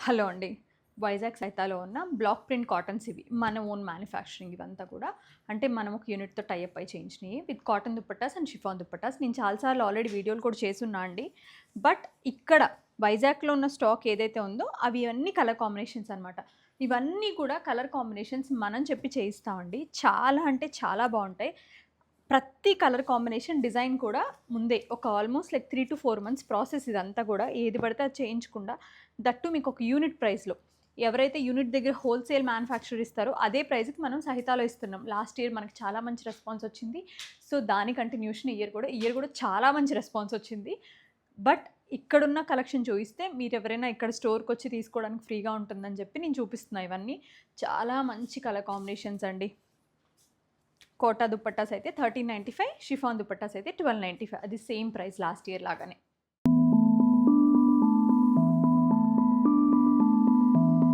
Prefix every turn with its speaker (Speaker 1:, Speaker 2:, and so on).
Speaker 1: Hello అండి. వైజాగ్ సైతాలో ఉన్న black print cottons ఇవి. మన ఓన్ మ్యానుఫ్యాక్చరింగ్ ఇవంతా కూడా. అంటే మనం ఒక యూనిట్‌తో టై అప్ అయ్యి చేయించినయి. With cotton dupattas and chiffon dupattas. నేను చాలా సార్లు ఆల్రెడీ వీడియోలు కూడా చేసున్నా అండి. బట్ ఇక్కడ వైజాగ్‌లో ఉన్న స్టాక్ ఏదైతే ఉందో అవి అన్నీ కలర్ కాంబినేషన్స్ అనమాట. ఇవన్నీ కూడా కలర్ కాంబినేషన్స్ మనం చెప్పి చేయిస్తామండి. చాలా అంటే చాలా బావుంటాయి. ప్రతి కలర్ కాంబినేషన్ డిజైన్ కూడా ముందే ఒక ఆల్మోస్ట్ లైక్ 3-4 మంత్స్ ప్రాసెస్ ఇదంతా కూడా. ఏది పడితే అది చేయించకుండా దట్టు మీకు ఒక యూనిట్ ప్రైస్‌లో. ఎవరైతే యూనిట్ దగ్గర హోల్‌సేల్ మ్యానుఫ్యాక్చరర్ ఇస్తారో అదే ప్రైస్‌కి మనం సహితాలో ఇస్తున్నాం. లాస్ట్ ఇయర్ మనకి చాలా మంచి రెస్పాన్స్ వచ్చింది. సో, దాని కంటిన్యూషన్ ఈ ఇయర్ కూడా చాలా మంచి రెస్పాన్స్ వచ్చింది. బట్ ఇక్కడున్న కలెక్షన్ చూయిస్తే మీరెవరైనా ఇక్కడ స్టోర్‌కొచ్చి తీసుకోవడానికి ఫ్రీగా ఉంటుందని చెప్పి నేను చూపిస్తున్నా ఇవన్నీ. చాలా మంచి కలర్ కాంబినేషన్స్ అండి. కోటా దుపట్టాస్ అయితే 1395, షిఫాన్ దుపట్టాస్ అయితే 1295. అది సేమ్ ప్రైస్ లాస్ట్ ఇయర్ లాగానే.